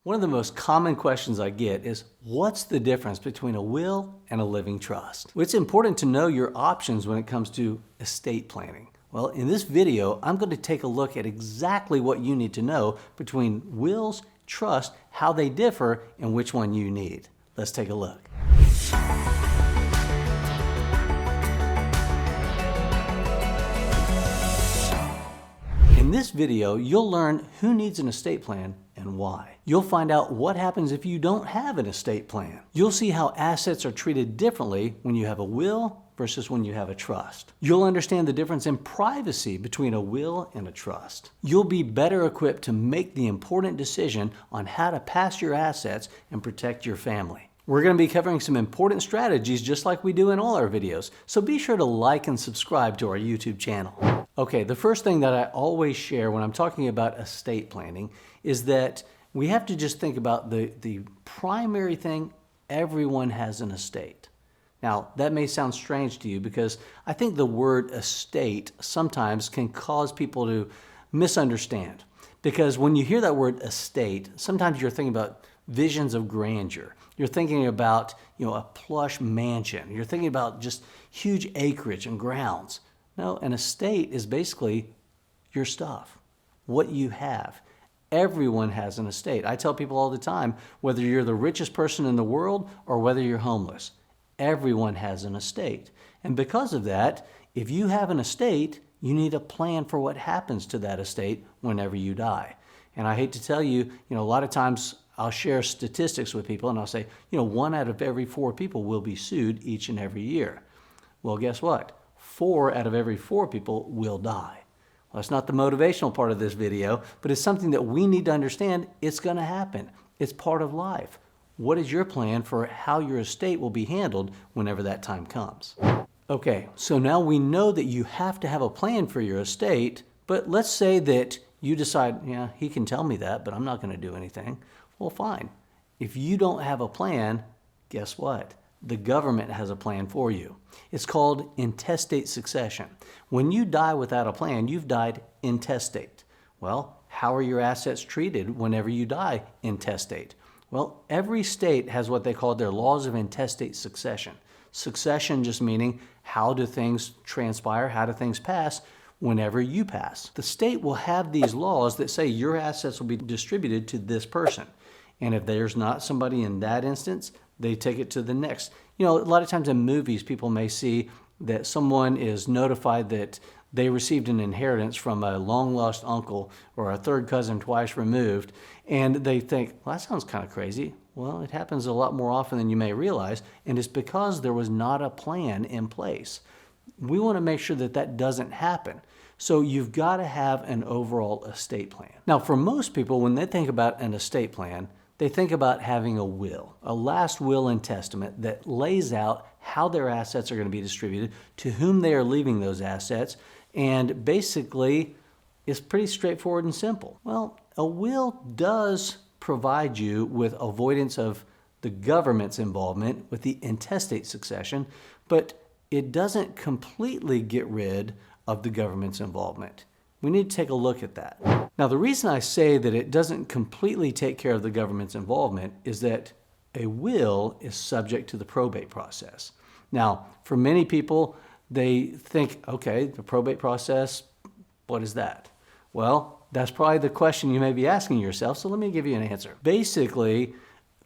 One of the most common questions I get is, what's the difference between a will and a living trust? Well, it's important to know your options when it comes to estate planning. Well, in this video, I'm going to take a look at exactly what you need to know between wills, trust, how they differ, and which one you need. Let's take a look. In this video, you'll learn who needs an estate plan and why. You'll find out what happens if you don't have an estate plan. You'll see how assets are treated differently when you have a will versus when you have a trust. You'll understand the difference in privacy between a will and a trust. You'll be better equipped to make the important decision on how to pass your assets and protect your family. We're going to be covering some important strategies just like we do in all our videos, so be sure to like and subscribe to our YouTube channel. Okay, the first thing that I always share when I'm talking about estate planning is that we have to just think about the primary thing: everyone has an estate. Now, that may sound strange to you because I think the word estate sometimes can cause people to misunderstand. Because when you hear that word estate, sometimes you're thinking about visions of grandeur. You're thinking about, a plush mansion. You're thinking about just huge acreage and grounds. No, an estate is basically your stuff, what you have. Everyone has an estate. I tell people all the time, whether you're the richest person in the world or whether you're homeless, everyone has an estate. And because of that, if you have an estate, you need a plan for what happens to that estate whenever you die. And I hate to tell you, a lot of times I'll share statistics with people and I'll say, 1 out of every 4 people will be sued each and every year. Well, guess what? 4 out of every 4 people will die. Well, that's not the motivational part of this video, but it's something that we need to understand. It's going to happen. It's part of life. What is your plan for how your estate will be handled whenever that time comes? Okay, so now we know that you have to have a plan for your estate, but let's say that you decide, he can tell me that, but I'm not going to do anything. Well, fine. If you don't have a plan, guess what? The government has a plan for you. It's called intestate succession. When you die without a plan, you've died intestate. Well, how are your assets treated whenever you die intestate? Well, every state has what they call their laws of intestate succession. Succession just meaning how do things transpire, how do things pass whenever you pass. The state will have these laws that say your assets will be distributed to this person. And if there's not somebody in that instance, they take it to the next. A lot of times in movies, people may see that someone is notified that they received an inheritance from a long-lost uncle or a third cousin twice removed, and they think, well, that sounds kind of crazy. Well, it happens a lot more often than you may realize, and it's because there was not a plan in place. We want to make sure that that doesn't happen. So you've got to have an overall estate plan. Now, for most people, when they think about an estate plan, they think about having a will, a last will and testament that lays out how their assets are going to be distributed, to whom they are leaving those assets, and basically it's pretty straightforward and simple. Well, a will does provide you with avoidance of the government's involvement with the intestate succession, but it doesn't completely get rid of the government's involvement. We need to take a look at that. Now, the reason I say that it doesn't completely take care of the government's involvement is that a will is subject to the probate process. Now, for many people, they think, okay, the probate process, what is that? Well, that's probably the question you may be asking yourself, so let me give you an answer. Basically,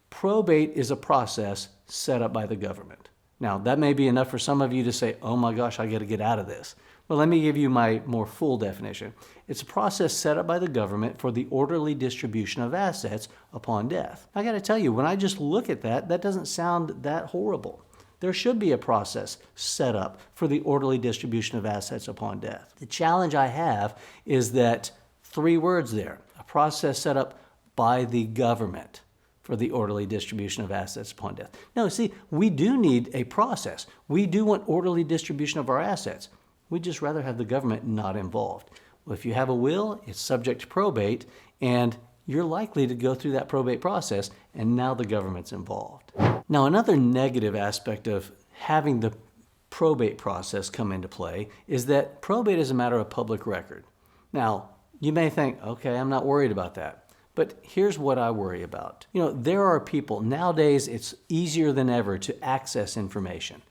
probate is a process set up by the government. Now, that may be enough for some of you to say, oh my gosh, I got to get out of this. Well, let me give you my more full definition. It's a process set up by the government for the orderly distribution of assets upon death. I got to tell you, when I just look at that, that doesn't sound that horrible. There should be a process set up for the orderly distribution of assets upon death. The challenge I have is that 3 words there, a process set up by the government for the orderly distribution of assets upon death. No, see, we do need a process. We do want orderly distribution of our assets. We'd just rather have the government not involved. Well, if you have a will, it's subject to probate, and you're likely to go through that probate process, and now the government's involved. Now, another negative aspect of having the probate process come into play is that probate is a matter of public record. Now, you may think, okay, I'm not worried about that. But here's what I worry about. There are people, nowadays it's easier than ever to access information.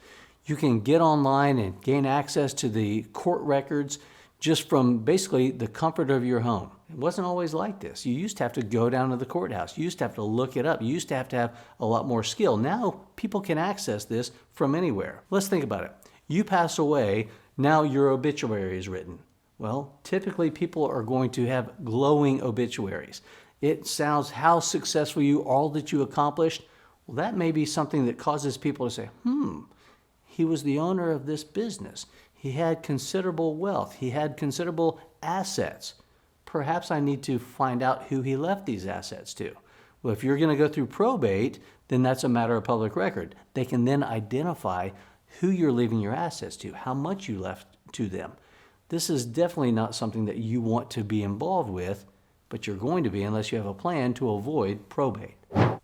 You can get online and gain access to the court records just from basically the comfort of your home. It wasn't always like this. You used to have to go down to the courthouse. You used to have to look it up. You used to have a lot more skill. Now people can access this from anywhere. Let's think about it. You pass away, now your obituary is written. Well, typically people are going to have glowing obituaries. It sounds how successful you, all that you accomplished. Well, that may be something that causes people to say, he was the owner of this business. He had considerable wealth. He had considerable assets. Perhaps I need to find out who he left these assets to. Well, if you're going to go through probate, then that's a matter of public record. They can then identify who you're leaving your assets to, how much you left to them. This is definitely not something that you want to be involved with, but you're going to be unless you have a plan to avoid probate.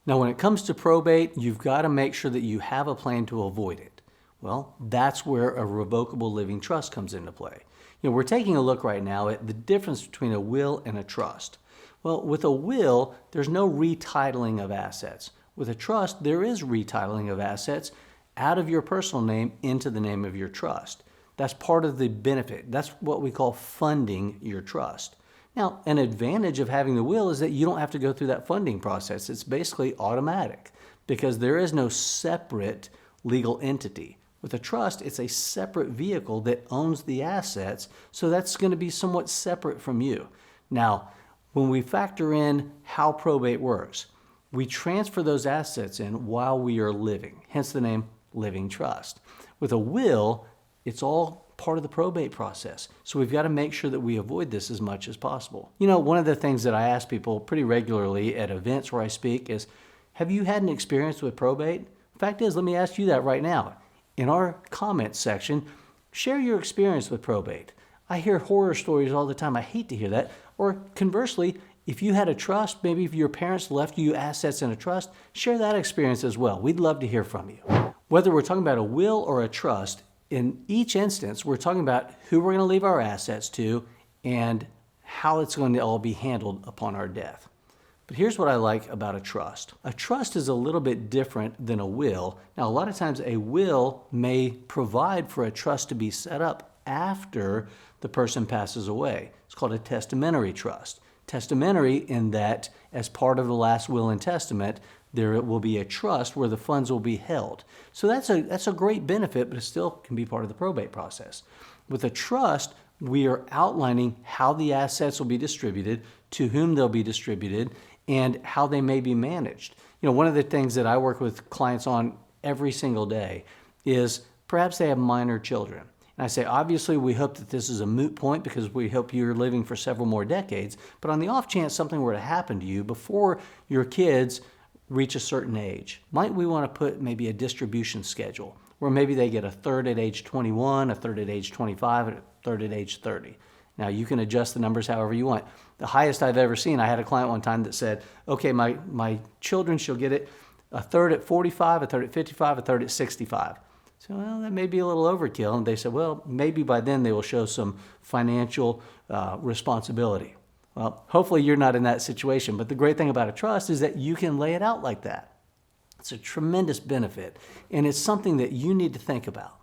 Now, when it comes to probate, you've got to make sure that you have a plan to avoid it. Well, that's where a revocable living trust comes into play. We're taking a look right now at the difference between a will and a trust. Well, with a will, there's no retitling of assets. With a trust, there is retitling of assets out of your personal name into the name of your trust. That's part of the benefit. That's what we call funding your trust. Now, an advantage of having the will is that you don't have to go through that funding process. It's basically automatic because there is no separate legal entity. With a trust, it's a separate vehicle that owns the assets, so that's going to be somewhat separate from you. Now, when we factor in how probate works, we transfer those assets in while we are living, hence the name living trust. With a will, it's all part of the probate process, so we've got to make sure that we avoid this as much as possible. One of the things that I ask people pretty regularly at events where I speak is, have you had an experience with probate? Fact is, let me ask you that right now. In our comments section, share your experience with probate. I hear horror stories all the time. I hate to hear that. Or conversely, if you had a trust, maybe if your parents left you assets in a trust, share that experience as well. We'd love to hear from you. Whether we're talking about a will or a trust, in each instance, we're talking about who we're going to leave our assets to and how it's going to all be handled upon our death. But here's what I like about a trust. A trust is a little bit different than a will. Now, a lot of times a will may provide for a trust to be set up after the person passes away. It's called a testamentary trust. Testamentary in that as part of the last will and testament, there will be a trust where the funds will be held. So that's a great benefit, but it still can be part of the probate process. With a trust, we are outlining how the assets will be distributed, to whom they'll be distributed, and how they may be managed. One of the things that I work with clients on every single day is perhaps they have minor children. And I say, obviously, we hope that this is a moot point because we hope you're living for several more decades. But on the off chance something were to happen to you before your kids reach a certain age, might we want to put maybe a distribution schedule where maybe they get a third at age 21, a third at age 25, and a third at age 30. Now, you can adjust the numbers however you want. The highest I've ever seen, I had a client one time that said, okay, my children shall get it a third at 45, a third at 55, a third at 65. So, well, that may be a little overkill. And they said, well, maybe by then they will show some financial responsibility. Well, hopefully you're not in that situation. But the great thing about a trust is that you can lay it out like that. It's a tremendous benefit, and it's something that you need to think about.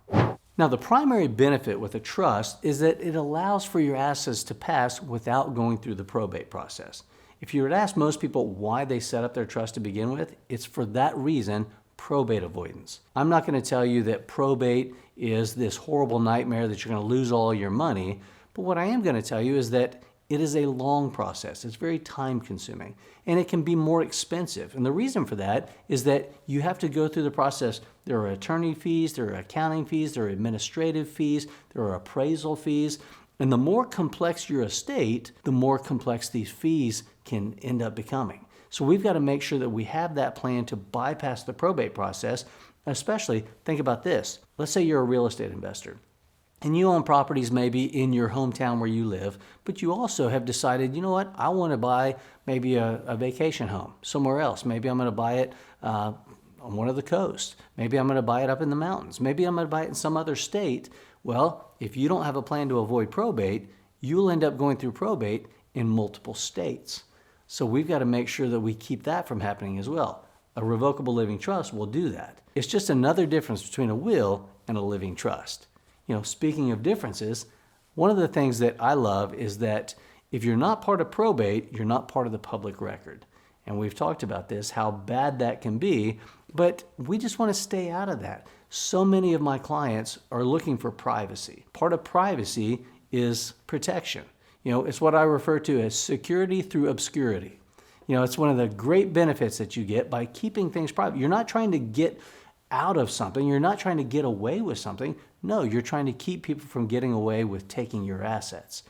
Now, the primary benefit with a trust is that it allows for your assets to pass without going through the probate process. If you were to ask most people why they set up their trust to begin with, it's for that reason, probate avoidance. I'm not going to tell you that probate is this horrible nightmare that you're going to lose all your money, but what I am going to tell you is that it is a long process. It's very time consuming, and it can be more expensive. And the reason for that is that you have to go through the process. There are attorney fees, there are accounting fees, there are administrative fees, there are appraisal fees. And the more complex your estate, the more complex these fees can end up becoming. So we've got to make sure that we have that plan to bypass the probate process. Especially, think about this. Let's say you're a real estate investor. And you own properties maybe in your hometown where you live, but you also have decided, you know what, I want to buy maybe a vacation home somewhere else. Maybe I'm going to buy it on one of the coasts. Maybe I'm going to buy it up in the mountains. Maybe I'm going to buy it in some other state. Well, if you don't have a plan to avoid probate, you'll end up going through probate in multiple states. So we've got to make sure that we keep that from happening as well. A revocable living trust will do that. It's just another difference between a will and a living trust. Speaking of differences, one of the things that I love is that if you're not part of probate, you're not part of the public record. And we've talked about this, how bad that can be, but we just want to stay out of that. So many of my clients are looking for privacy. Part of privacy is protection. It's what I refer to as security through obscurity. It's one of the great benefits that you get by keeping things private. You're not trying to get out of something. You're not trying to get away with something. No, you're trying to keep people from getting away with taking your assets.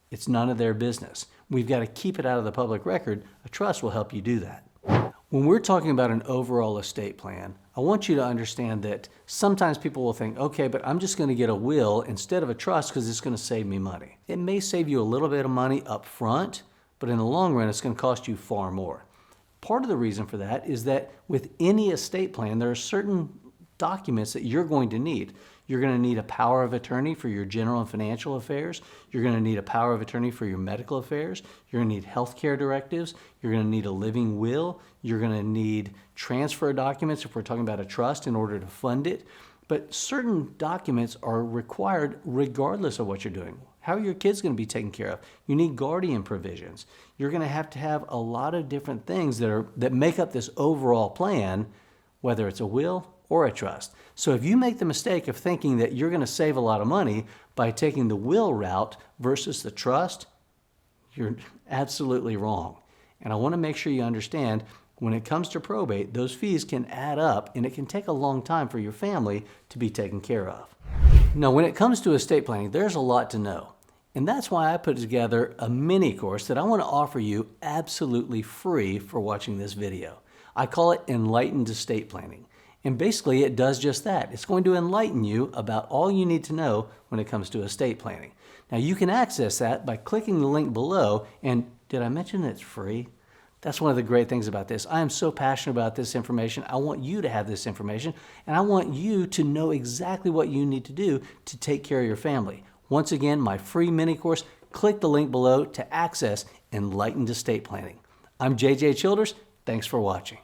It's none of their business. We've got to keep it out of the public record. A trust will help you do that. When we're talking about an overall estate plan, I want you to understand that sometimes people will think, okay, but I'm just going to get a will instead of a trust because it's going to save me money. It may save you a little bit of money up front, but in the long run, it's going to cost you far more. Part of the reason for that is that with any estate plan, there are certain documents that you're going to need. You're going to need a power of attorney for your general and financial affairs. You're going to need a power of attorney for your medical affairs. You're going to need healthcare directives. You're going to need a living will. You're going to need transfer documents if we're talking about a trust in order to fund it. But certain documents are required regardless of what you're doing. How are your kids going to be taken care of? You need guardian provisions. You're going to have a lot of different things that make up this overall plan, whether it's a will or a trust. So if you make the mistake of thinking that you're going to save a lot of money by taking the will route versus the trust, you're absolutely wrong. And I want to make sure you understand when it comes to probate, those fees can add up and it can take a long time for your family to be taken care of. Now, when it comes to estate planning, there's a lot to know. And that's why I put together a mini course that I want to offer you absolutely free for watching this video. I call it Enlightened Estate Planning. And basically it does just that. It's going to enlighten you about all you need to know when it comes to estate planning. Now you can access that by clicking the link below. And did I mention it's free? That's one of the great things about this. I am so passionate about this information. I want you to have this information, and I want you to know exactly what you need to do to take care of your family. Once again, my free mini course, click the link below to access Enlightened Estate Planning. I'm JJ Childers. Thanks for watching.